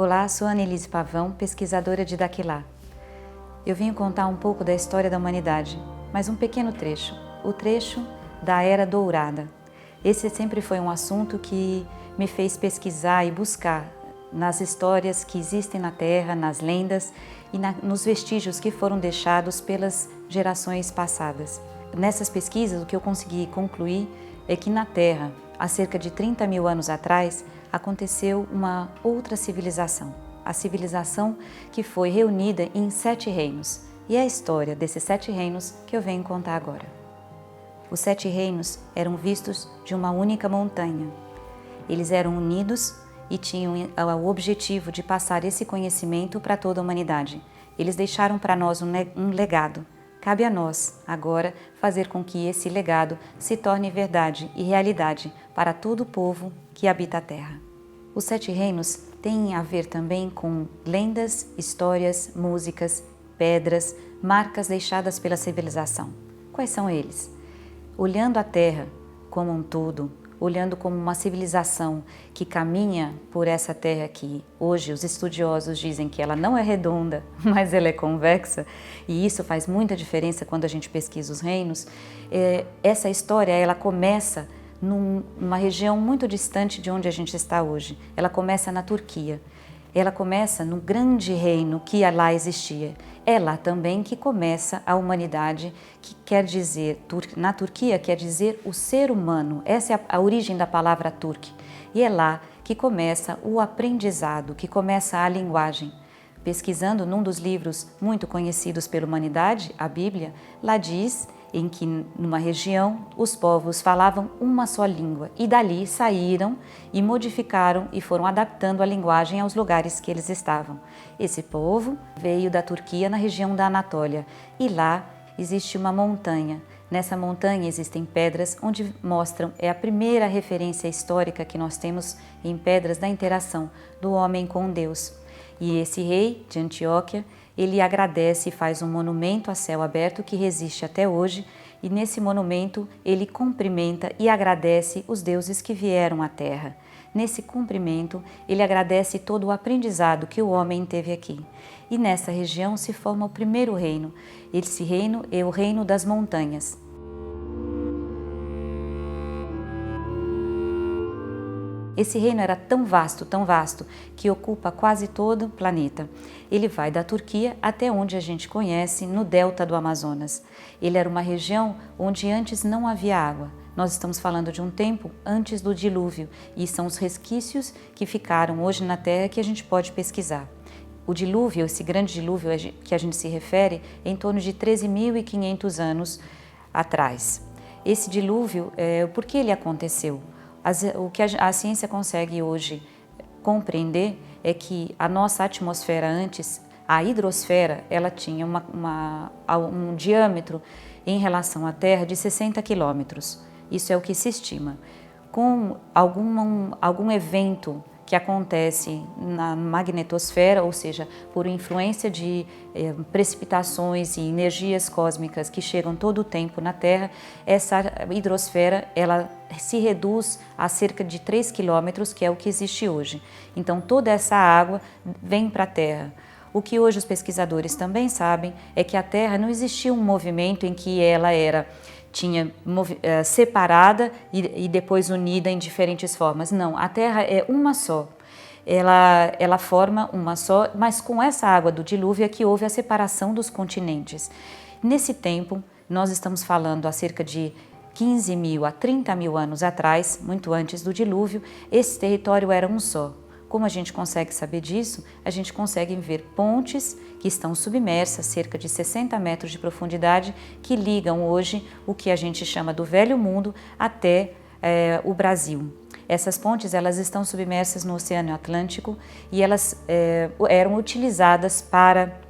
Olá, sou Annelise Pavão, pesquisadora de Daquilá. Eu vim contar um pouco da história da humanidade, mas um pequeno trecho, o trecho da Era Dourada. Esse sempre foi um assunto que me fez pesquisar e buscar nas histórias que existem na Terra, nas lendas e nos vestígios que foram deixados pelas gerações passadas. Nessas pesquisas, o que eu consegui concluir é que na Terra, há cerca de 30 mil anos atrás, aconteceu uma outra civilização, a civilização que foi reunida em 7 reinos. E é a história desses 7 reinos que eu venho contar agora. Os 7 reinos eram vistos de uma única montanha. Eles eram unidos e tinham o objetivo de passar esse conhecimento para toda a humanidade. Eles deixaram para nós um legado. Cabe a nós, agora, fazer com que esse legado se torne verdade e realidade para todo o povo que habita a Terra. Os 7 reinos têm a ver também com lendas, histórias, músicas, pedras, marcas deixadas pela civilização. Quais são eles? Olhando a Terra como um todo, olhando como uma civilização que caminha por essa Terra que hoje os estudiosos dizem que ela não é redonda, mas ela é convexa, e isso faz muita diferença quando a gente pesquisa os reinos. Essa história ela começa numa região muito distante de onde a gente está hoje. Ela começa na Turquia. Ela começa no grande reino que lá existia. É lá também que começa a humanidade, que quer dizer, na Turquia quer dizer o ser humano. Essa é a origem da palavra turque. E é lá que começa o aprendizado, que começa a linguagem. Pesquisando num dos livros muito conhecidos pela humanidade, a Bíblia, lá diz em que numa região os povos falavam uma só língua e dali saíram e modificaram e foram adaptando a linguagem aos lugares que eles estavam. Esse povo veio da Turquia na região da Anatólia e lá existe uma montanha. Nessa montanha existem pedras onde mostram, é a primeira referência histórica que nós temos em pedras da interação do homem com Deus. E esse rei de Antioquia, ele agradece e faz um monumento a céu aberto que resiste até hoje, e nesse monumento ele cumprimenta e agradece os deuses que vieram à terra. Nesse cumprimento, ele agradece todo o aprendizado que o homem teve aqui. E nessa região se forma o primeiro reino. Esse reino é o reino das montanhas. Esse reino era tão vasto, que ocupa quase todo o planeta. Ele vai da Turquia até onde a gente conhece, no delta do Amazonas. Ele era uma região onde antes não havia água. Nós estamos falando de um tempo antes do dilúvio e são os resquícios que ficaram hoje na Terra que a gente pode pesquisar. O dilúvio, esse grande dilúvio que a gente se refere, é em torno de 13.500 anos atrás. Esse dilúvio, por que ele aconteceu? O que a ciência consegue hoje compreender é que a nossa atmosfera antes, a hidrosfera, ela tinha um diâmetro em relação à Terra de 60 quilômetros. Isso é o que se estima. Com algum evento que acontece na magnetosfera, ou seja, por influência de precipitações e energias cósmicas que chegam todo o tempo na Terra, essa hidrosfera ela se reduz a cerca de 3 quilômetros, que é o que existe hoje. Então toda essa água vem para a Terra. O que hoje os pesquisadores também sabem é que a Terra não existia um movimento em que ela tinha separada e depois unida em diferentes formas. Não, a Terra é uma só. Ela forma uma só, mas com essa água do dilúvio é que houve a separação dos continentes. Nesse tempo, nós estamos falando há cerca de 15 mil a 30 mil anos atrás, muito antes do dilúvio, esse território era um só. Como a gente consegue saber disso? A gente consegue ver pontes que estão submersas, cerca de 60 metros de profundidade, que ligam hoje o que a gente chama do Velho Mundo até o Brasil. Essas pontes elas estão submersas no Oceano Atlântico e elas eram utilizadas para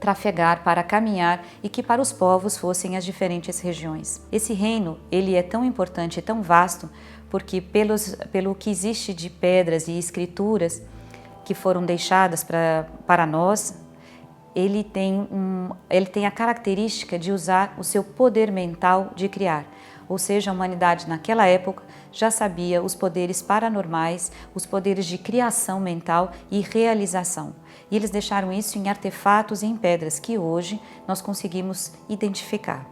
trafegar, para caminhar e que para os povos fossem as diferentes regiões. Esse reino ele é tão importante e tão vasto porque pelo que existe de pedras e escrituras que foram deixadas para nós, ele tem a característica de usar o seu poder mental de criar. ou seja, a humanidade naquela época já sabia os poderes paranormais, os poderes de criação mental e realização. E eles deixaram isso em artefatos e em pedras que hoje nós conseguimos identificar.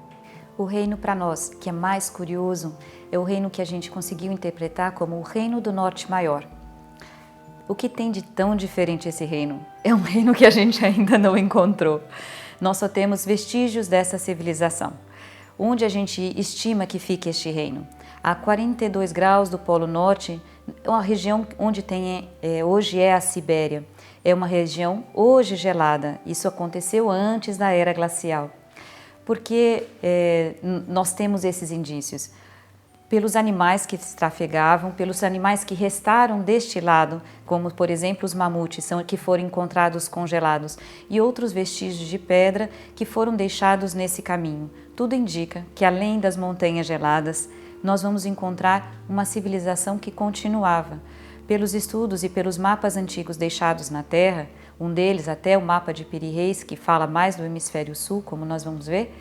O reino para nós, que é mais curioso, é o reino que a gente conseguiu interpretar como o Reino do Norte Maior. O que tem de tão diferente esse reino? É um reino que a gente ainda não encontrou. Nós só temos vestígios dessa civilização. Onde a gente estima que fique este reino? A 42 graus do Polo Norte, uma região onde hoje é a Sibéria. É uma região hoje gelada. Isso aconteceu antes da era glacial. Porque nós temos esses indícios? Pelos animais que se trafegavam, pelos animais que restaram deste lado, como por exemplo os mamutes, que foram encontrados congelados, e outros vestígios de pedra que foram deixados nesse caminho. Tudo indica que além das montanhas geladas, nós vamos encontrar uma civilização que continuava. Pelos estudos e pelos mapas antigos deixados na Terra, um deles até o mapa de Piri Reis, que fala mais do hemisfério sul, como nós vamos ver,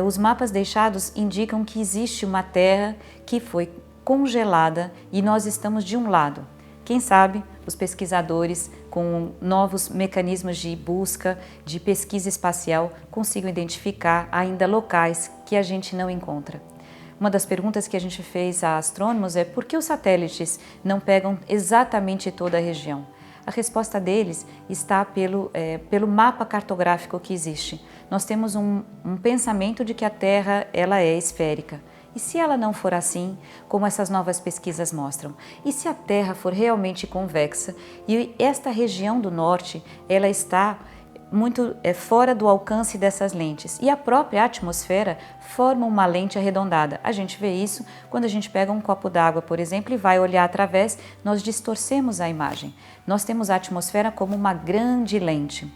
os mapas deixados indicam que existe uma terra que foi congelada e nós estamos de um lado. Quem sabe os pesquisadores, com novos mecanismos de busca, de pesquisa espacial, consigam identificar ainda locais que a gente não encontra. Uma das perguntas que a gente fez a astrônomos é por que os satélites não pegam exatamente toda a região? A resposta deles está pelo mapa cartográfico que existe. Nós temos um pensamento de que a Terra ela é esférica. E se ela não for assim, como essas novas pesquisas mostram? E se a Terra for realmente convexa e esta região do norte ela está muito fora do alcance dessas lentes e a própria atmosfera forma uma lente arredondada. A gente vê isso quando a gente pega um copo d'água, por exemplo, e vai olhar através, nós distorcemos a imagem. Nós temos a atmosfera como uma grande lente.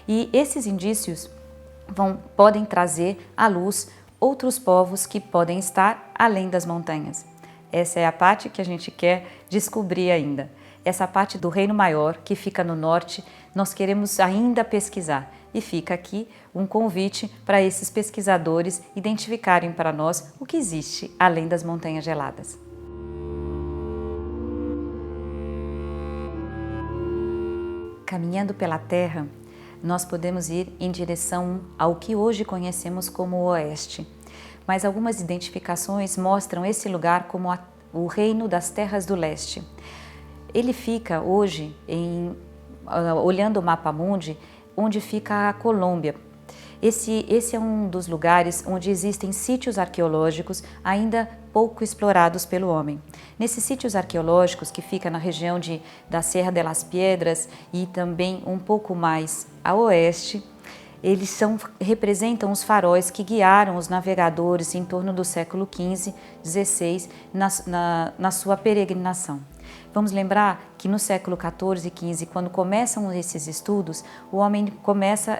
E esses indícios podem trazer à luz outros povos que podem estar além das montanhas. Essa é a parte que a gente quer descobrir ainda. Essa parte do Reino Maior, que fica no norte, nós queremos ainda pesquisar. E fica aqui um convite para esses pesquisadores identificarem para nós o que existe além das montanhas geladas. Caminhando pela Terra, nós podemos ir em direção ao que hoje conhecemos como o Oeste. Mas algumas identificações mostram esse lugar como o Reino das Terras do Leste. Ele fica hoje, olhando o mapa mundi, onde fica a Colômbia. Esse é um dos lugares onde existem sítios arqueológicos ainda pouco explorados pelo homem. Nesses sítios arqueológicos, que fica na região da Serra de las Piedras e também um pouco mais a oeste, eles representam os faróis que guiaram os navegadores em torno do século XV, XVI, na sua peregrinação. Vamos lembrar que no século XIV e XV, quando começam esses estudos, o homem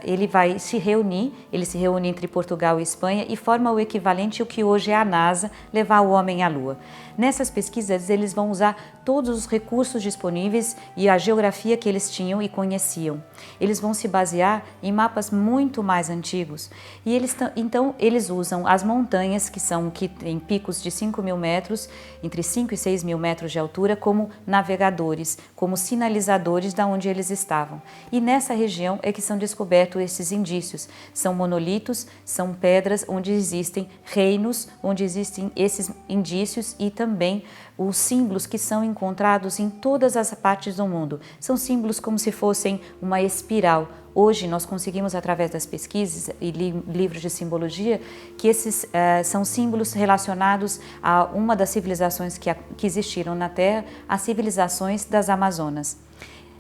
ele vai se reunir, ele se reúne entre Portugal e Espanha e forma o equivalente ao que hoje é a NASA, levar o homem à Lua. Nessas pesquisas, eles vão usar todos os recursos disponíveis e a geografia que eles tinham e conheciam. Eles vão se basear em mapas muito mais antigos e então eles usam as montanhas que têm picos de 5.000 metros, entre 5 e 6.000 metros de altura, como navegadores, como sinalizadores de onde eles estavam. E nessa região é que são descobertos esses indícios. São monolitos, são pedras onde existem reinos, onde existem esses indícios e também os símbolos que são encontrados em todas as partes do mundo. São símbolos como se fossem uma espiral. Hoje nós conseguimos, através das pesquisas e livros de simbologia, que esses são símbolos relacionados a uma das civilizações que existiram na Terra, as civilizações das Amazonas.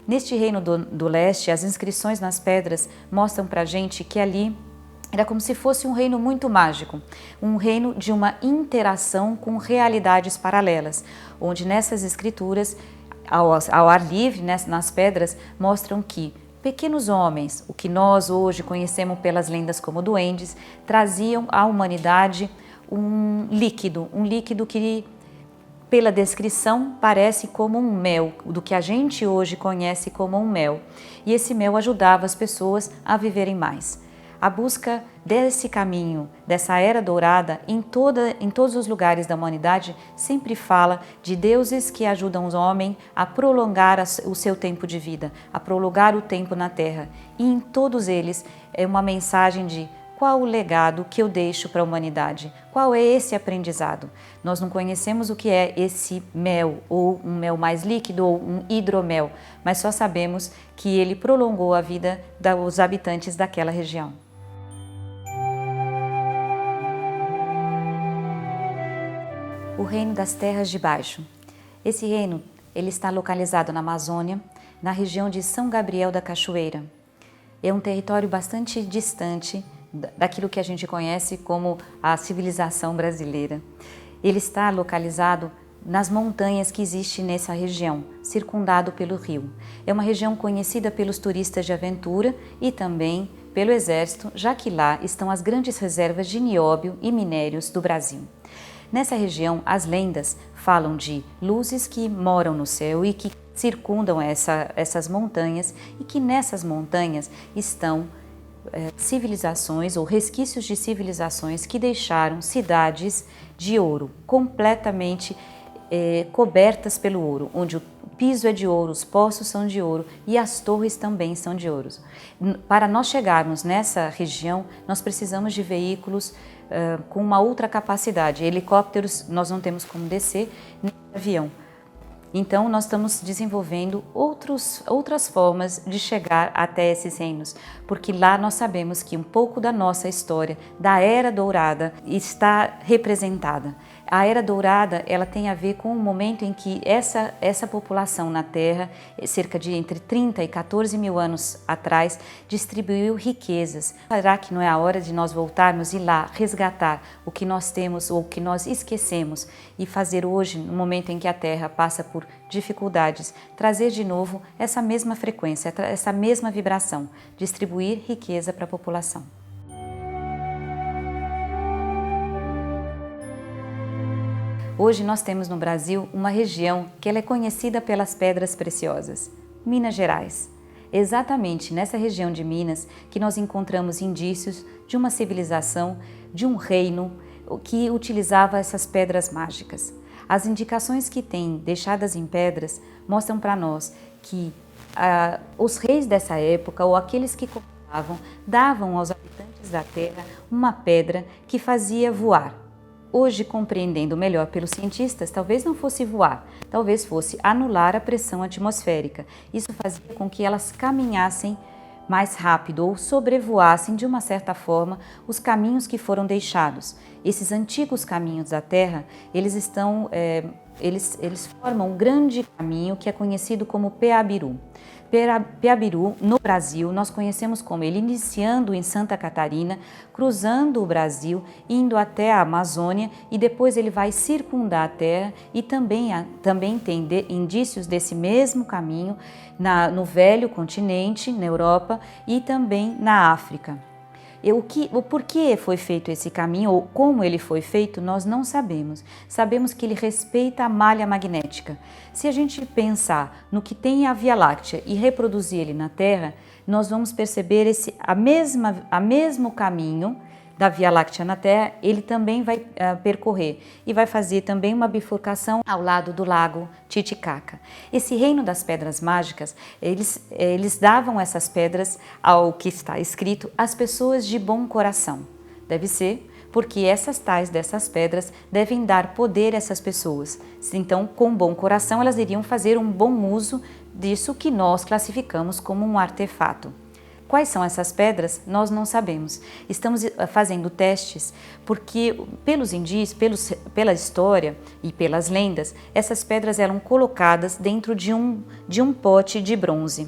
Neste reino do leste, as inscrições nas pedras mostram para a gente que ali era como se fosse um reino muito mágico, um reino de uma interação com realidades paralelas, onde nessas escrituras, ao ar livre, nas pedras, mostram que pequenos homens, o que nós hoje conhecemos pelas lendas como duendes, traziam à humanidade um líquido que, pela descrição, parece como um mel, do que a gente hoje conhece como um mel. E esse mel ajudava as pessoas a viverem mais. a busca desse caminho, dessa era dourada, em todos os lugares da humanidade, sempre fala de deuses que ajudam o homem a prolongar o seu tempo de vida, a prolongar o tempo na Terra. E em todos eles é uma mensagem de qual o legado que eu deixo para a humanidade? Qual é esse aprendizado? Nós não conhecemos o que é esse mel, ou um mel mais líquido, ou um hidromel, mas só sabemos que ele prolongou a vida dos habitantes daquela região. O Reino das Terras de Baixo. Esse reino ele está localizado na Amazônia, na região de São Gabriel da Cachoeira. É um território bastante distante daquilo que a gente conhece como a civilização brasileira. Ele está localizado nas montanhas que existem nessa região, circundado pelo rio. É uma região conhecida pelos turistas de aventura e também pelo exército, já que lá estão as grandes reservas de nióbio e minérios do Brasil. Nessa região, as lendas falam de luzes que moram no céu e que circundam essas montanhas e que nessas montanhas estão civilizações ou resquícios de civilizações que deixaram cidades de ouro, completamente cobertas pelo ouro, onde o piso é de ouro, os poços são de ouro e as torres também são de ouro. Para nós chegarmos nessa região, nós precisamos de veículos com uma outra capacidade. Helicópteros nós não temos como descer, nem avião. Então, nós estamos desenvolvendo outras formas de chegar até esses reinos, porque lá nós sabemos que um pouco da nossa história, da Era Dourada, está representada. A Era Dourada, ela tem a ver com o momento em que essa população na Terra, cerca de entre 30 e 14 mil anos atrás, distribuiu riquezas. Será que não é a hora de nós voltarmos e lá resgatar o que nós temos ou o que nós esquecemos e fazer hoje, no momento em que a Terra passa por dificuldades, trazer de novo essa mesma frequência, essa mesma vibração, distribuir riqueza para a população. Hoje nós temos no Brasil uma região que ela é conhecida pelas pedras preciosas, Minas Gerais. Exatamente nessa região de Minas que nós encontramos indícios de uma civilização, de um reino que utilizava essas pedras mágicas. As indicações que tem deixadas em pedras mostram para nós que os reis dessa época ou aqueles que governavam davam aos habitantes da terra uma pedra que fazia voar. Hoje, compreendendo melhor pelos cientistas, talvez não fosse voar, talvez fosse anular a pressão atmosférica. Isso fazia com que elas caminhassem mais rápido ou sobrevoassem de uma certa forma os caminhos que foram deixados. Esses antigos caminhos da Terra, eles formam um grande caminho que é conhecido como Peabiru. Peabiru, no Brasil, nós conhecemos como ele iniciando em Santa Catarina, cruzando o Brasil, indo até a Amazônia e depois ele vai circundar a Terra e também tem indícios desse mesmo caminho no velho continente, na Europa e também na África. O porquê foi feito esse caminho ou como ele foi feito, nós não sabemos. Sabemos que ele respeita a malha magnética. Se a gente pensar no que tem a Via Láctea e reproduzir ele na Terra, nós vamos perceber a mesmo caminho da Via Láctea na Terra, ele também vai percorrer e vai fazer também uma bifurcação ao lado do lago Titicaca. Esse reino das pedras mágicas, eles davam essas pedras ao que está escrito, às pessoas de bom coração. Deve ser porque dessas pedras devem dar poder a essas pessoas. Então, com bom coração, elas iriam fazer um bom uso disso que nós classificamos como um artefato. Quais são essas pedras? Nós não sabemos. Estamos fazendo testes porque, pelos indícios, pela história e pelas lendas, essas pedras eram colocadas dentro de um pote de bronze.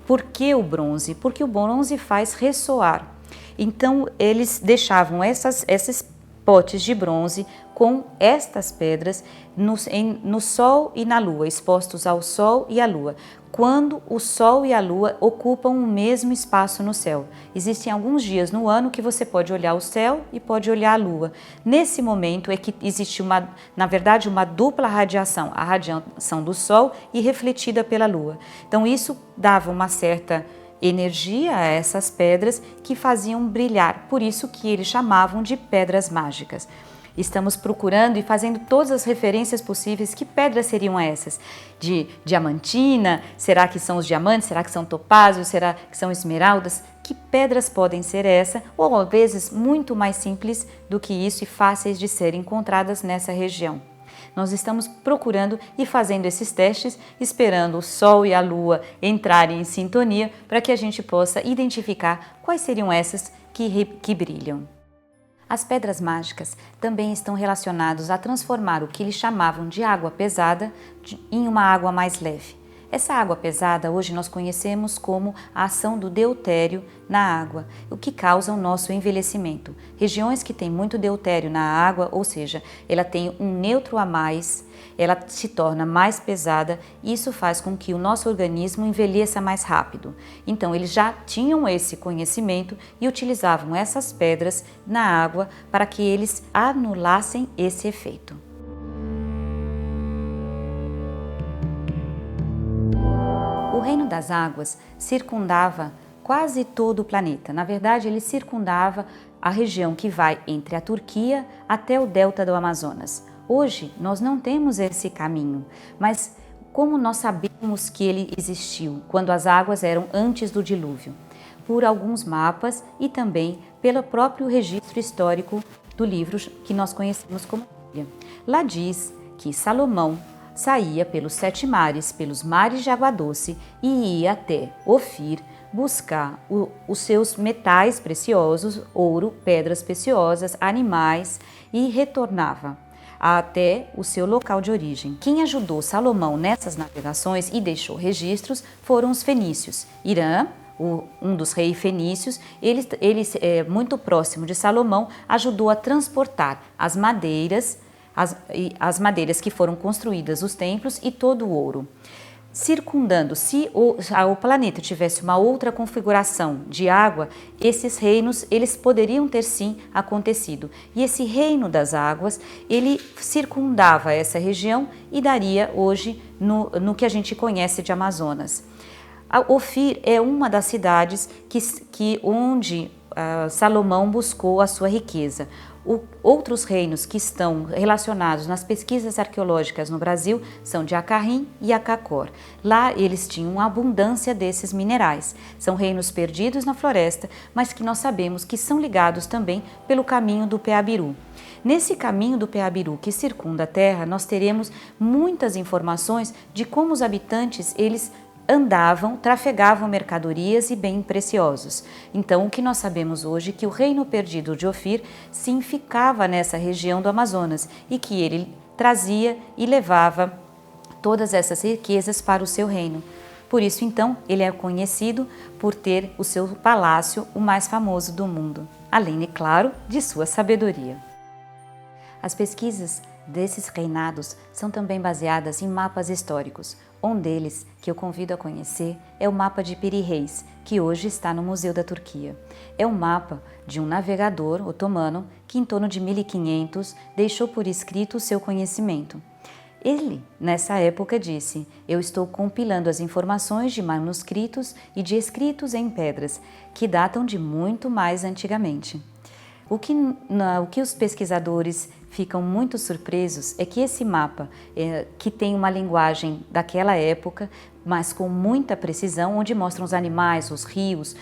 Por que o bronze? Porque o bronze faz ressoar. Então, eles deixavam esses potes de bronze com estas pedras no Sol e na Lua, expostos ao Sol e à Lua, quando o Sol e a Lua ocupam o mesmo espaço no céu. Existem alguns dias no ano que você pode olhar o céu e pode olhar a Lua. Nesse momento é que existe na verdade, uma dupla radiação, a radiação do Sol e refletida pela Lua. Então isso dava uma certa energia a essas pedras que faziam brilhar, por isso que eles chamavam de pedras mágicas. Estamos procurando e fazendo todas as referências possíveis. Que pedras seriam essas? De diamantina? Será que são os diamantes? Será que são topázios? Será que são esmeraldas? Que pedras podem ser essas? Ou às vezes muito mais simples do que isso e fáceis de serem encontradas nessa região. Nós estamos procurando e fazendo esses testes, esperando o Sol e a Lua entrarem em sintonia para que a gente possa identificar quais seriam essas que brilham. As pedras mágicas também estão relacionadas a transformar o que eles chamavam de água pesada em uma água mais leve. Essa água pesada hoje nós conhecemos como a ação do deutério na água, o que causa o nosso envelhecimento. Regiões que têm muito deutério na água, ou seja, ela tem um neutro a mais, ela se torna mais pesada e isso faz com que o nosso organismo envelheça mais rápido. Então eles já tinham esse conhecimento e utilizavam essas pedras na água para que eles anulassem esse efeito. O reino das águas circundava quase todo o planeta. Na verdade, ele circundava a região que vai entre a Turquia até o delta do Amazonas. Hoje, nós não temos esse caminho, mas como nós sabemos que ele existiu quando as águas eram antes do dilúvio? Por alguns mapas e também pelo próprio registro histórico do livro que nós conhecemos como Bíblia. Lá diz que Salomão saía pelos 7 mares, pelos mares de água doce e ia até Ofir buscar os seus metais preciosos, ouro, pedras preciosas, animais e retornava até o seu local de origem. Quem ajudou Salomão nessas navegações e deixou registros foram os fenícios. Irã, um dos reis fenícios, ele muito próximo de Salomão, ajudou a transportar as madeiras que foram construídas, os templos e todo o ouro. Circundando, se o planeta tivesse uma outra configuração de água, esses reinos eles poderiam ter sim acontecido. E esse reino das águas, ele circundava essa região e daria hoje no que a gente conhece de Amazonas. Ofir é uma das cidades onde Salomão buscou a sua riqueza. Outros reinos que estão relacionados nas pesquisas arqueológicas no Brasil são de Acarrim e Acacor. Lá eles tinham uma abundância desses minerais. São reinos perdidos na floresta, mas que nós sabemos que são ligados também pelo caminho do Peabiru. Nesse caminho do Peabiru que circunda a Terra, nós teremos muitas informações de como os habitantes eles andavam, trafegavam mercadorias e bens preciosos. Então, o que nós sabemos hoje é que o reino perdido de Ofir sim ficava nessa região do Amazonas e que ele trazia e levava todas essas riquezas para o seu reino. Por isso, então, ele é conhecido por ter o seu palácio o mais famoso do mundo, além, é claro, de sua sabedoria. As pesquisas desses reinados são também baseadas em mapas históricos. Um deles, que eu convido a conhecer, é o mapa de Piri-Reis, que hoje está no Museu da Turquia. É um mapa de um navegador otomano que, em torno de 1500, deixou por escrito o seu conhecimento. Ele, nessa época, disse: "Eu estou compilando as informações de manuscritos e de escritos em pedras, que datam de muito mais antigamente." O que os pesquisadores ficam muito surpresos é que esse mapa, que tem uma linguagem daquela época, mas com muita precisão, onde mostram os animais, os rios,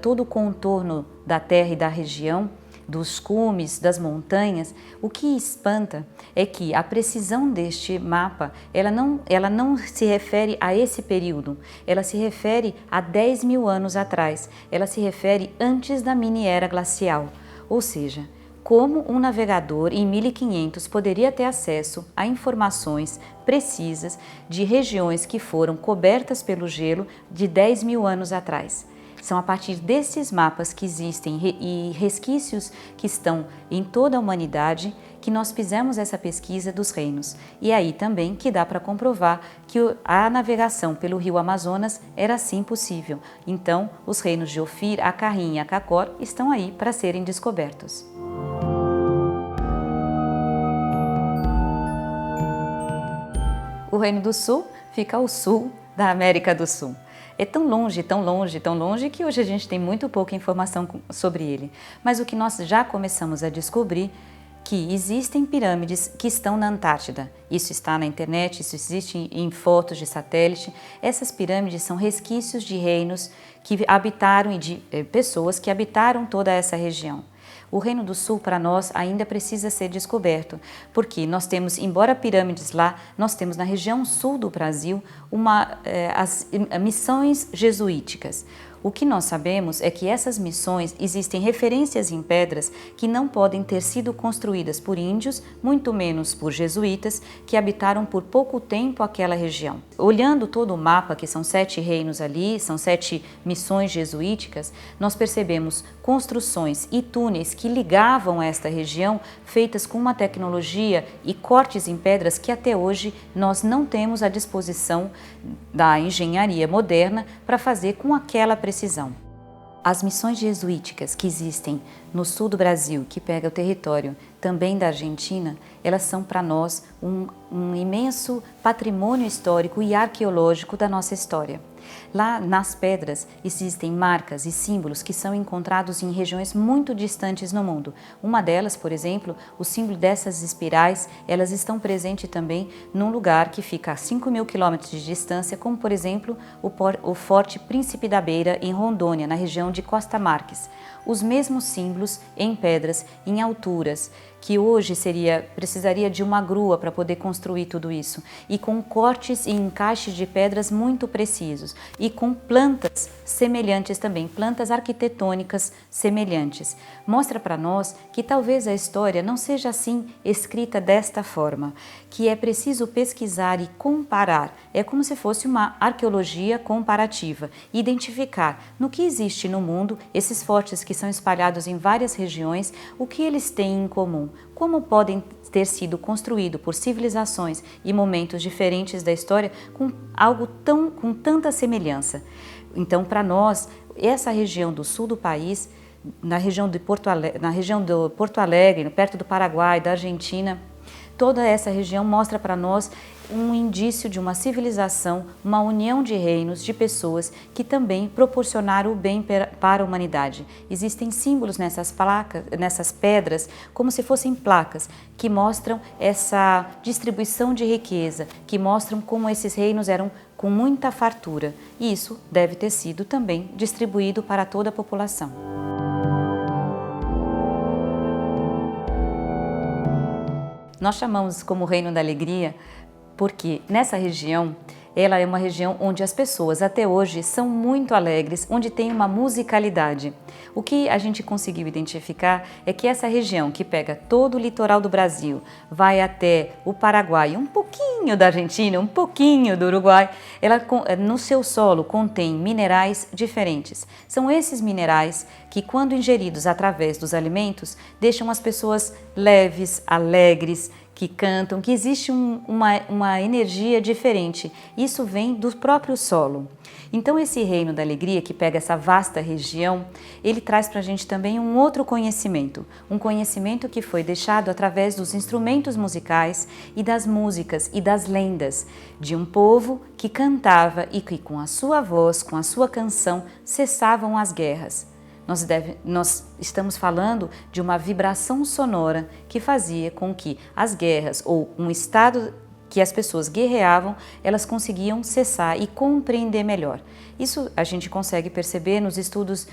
todo o contorno da terra e da região, dos cumes, das montanhas, o que espanta é que a precisão deste mapa, ela não se refere a esse período, ela se refere a 10.000 anos atrás, ela se refere antes da mini-era glacial, ou seja, como um navegador em 1500 poderia ter acesso a informações precisas de regiões que foram cobertas pelo gelo de 10.000 anos atrás. São a partir desses mapas que existem e resquícios que estão em toda a humanidade que nós fizemos essa pesquisa dos reinos. E aí também que dá para comprovar que a navegação pelo rio Amazonas era sim possível. Então, os reinos de Ofir, Acarrim e Acacor estão aí para serem descobertos. O Reino do Sul fica ao sul da América do Sul. é tão longe, tão longe, tão longe que hoje a gente tem muito pouca informação sobre ele. Mas o que nós já começamos a descobrir que existem pirâmides que estão na Antártida. Isso está na internet, isso existe em fotos de satélite. Essas pirâmides são resquícios de reinos que habitaram e de pessoas que habitaram toda essa região. O Reino do Sul, para nós, ainda precisa ser descoberto, porque nós temos, embora pirâmides lá, nós temos na região sul do Brasil as missões jesuíticas. O que nós sabemos é que essas missões existem referências em pedras que não podem ter sido construídas por índios, muito menos por jesuítas, que habitaram por pouco tempo aquela região. Olhando todo o mapa, que são 7 reinos ali, são 7 missões jesuíticas, nós percebemos construções e túneis que ligavam esta região, feitas com uma tecnologia e cortes em pedras que até hoje nós não temos à disposição da engenharia moderna para fazer com aquela precisão. As missões jesuíticas que existem no sul do Brasil, que pega o território também da Argentina, elas são para nós um imenso patrimônio histórico e arqueológico da nossa história. Lá nas pedras existem marcas e símbolos que são encontrados em regiões muito distantes no mundo. Uma delas, por exemplo, o símbolo dessas espirais, elas estão presentes também num lugar que fica a 5.000 quilômetros de distância, como por exemplo o Forte Príncipe da Beira em Rondônia, na região de Costa Marques. Os mesmos símbolos em pedras, em alturas, que hoje precisaria de uma grua para poder construir tudo isso, e com cortes e encaixes de pedras muito precisos, e com plantas semelhantes também, plantas arquitetônicas semelhantes. Mostra para nós que talvez a história não seja assim escrita desta forma, que é preciso pesquisar e comparar, é como se fosse uma arqueologia comparativa, identificar no que existe no mundo, esses fortes que são espalhados em várias regiões, o que eles têm em comum, como podem ter sido construídos por civilizações e momentos diferentes da história com com tanta semelhança. Então, para nós, essa região do sul do país, na região do Porto Alegre, perto do Paraguai, da Argentina, toda essa região mostra para nós um indício de uma civilização, uma união de reinos, de pessoas que também proporcionaram o bem para a humanidade. Existem símbolos nessas placas, nessas pedras, como se fossem placas, que mostram essa distribuição de riqueza, que mostram como esses reinos eram com muita fartura. E isso deve ter sido também distribuído para toda a população. Nós chamamos como Reino da Alegria porque nessa região, ela é uma região onde as pessoas até hoje são muito alegres, onde tem uma musicalidade. O que a gente conseguiu identificar é que essa região que pega todo o litoral do Brasil, vai até o Paraguai, um pouquinho da Argentina, um pouquinho do Uruguai, ela no seu solo contém minerais diferentes. São esses minerais que, quando ingeridos através dos alimentos, deixam as pessoas leves, alegres, que cantam, que existe uma energia diferente. Isso vem do próprio solo. Então esse Reino da Alegria, que pega essa vasta região, ele traz para a gente também um outro conhecimento. Um conhecimento que foi deixado através dos instrumentos musicais e das músicas e das lendas de um povo que cantava e que com a sua voz, com a sua canção, cessavam as guerras. Nós estamos falando de uma vibração sonora que fazia com que as guerras ou um estado que as pessoas guerreavam, elas conseguiam cessar e compreender melhor. Isso a gente consegue perceber nos estudos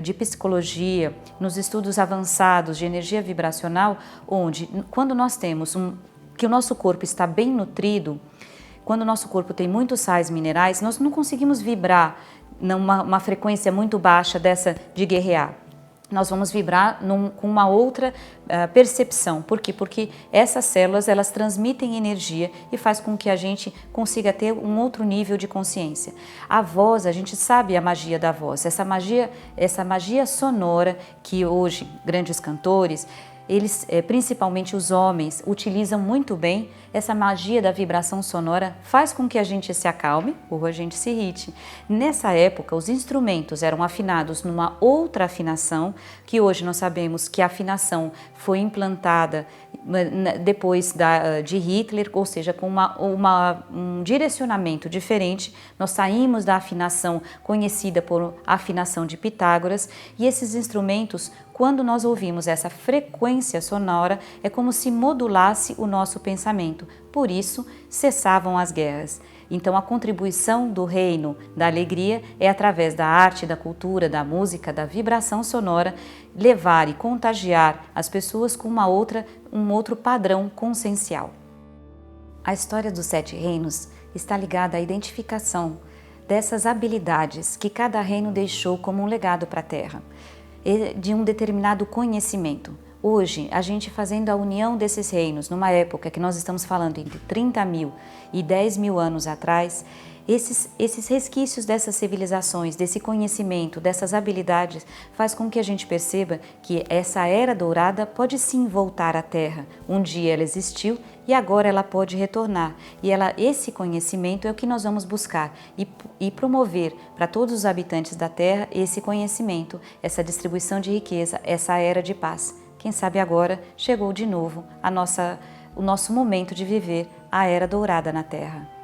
de psicologia, nos estudos avançados de energia vibracional, onde quando nós temos que o nosso corpo está bem nutrido, quando o nosso corpo tem muitos sais minerais, nós não conseguimos vibrar numa frequência muito baixa dessa de guerrear. Nós vamos vibrar com uma outra percepção. Por quê? Porque essas células, elas transmitem energia e faz com que a gente consiga ter um outro nível de consciência. A voz, a gente sabe a magia da voz, essa magia sonora que hoje grandes cantores eles, principalmente os homens, utilizam muito bem essa magia da vibração sonora, faz com que a gente se acalme ou a gente se irrite. Nessa época, os instrumentos eram afinados numa outra afinação, que hoje nós sabemos que a afinação foi implantada depois de Hitler, ou seja, com um direcionamento diferente. Nós saímos da afinação conhecida por afinação de Pitágoras, e esses instrumentos, quando nós ouvimos essa frequência sonora, é como se modulasse o nosso pensamento. Por isso, cessavam as guerras. Então, a contribuição do reino da alegria é através da arte, da cultura, da música, da vibração sonora, levar e contagiar as pessoas com um outro padrão consciencial. A história dos 7 reinos está ligada à identificação dessas habilidades que cada reino deixou como um legado para a Terra, de um determinado conhecimento. Hoje, a gente fazendo a união desses reinos, numa época que nós estamos falando entre 30 mil e 10 mil anos atrás, esses resquícios dessas civilizações, desse conhecimento, dessas habilidades, faz com que a gente perceba que essa era dourada pode sim voltar à Terra. Um dia ela existiu e agora ela pode retornar. E esse conhecimento é o que nós vamos buscar e promover para todos os habitantes da Terra esse conhecimento, essa distribuição de riqueza, essa era de paz. Quem sabe agora chegou de novo o nosso momento de viver a Era Dourada na Terra.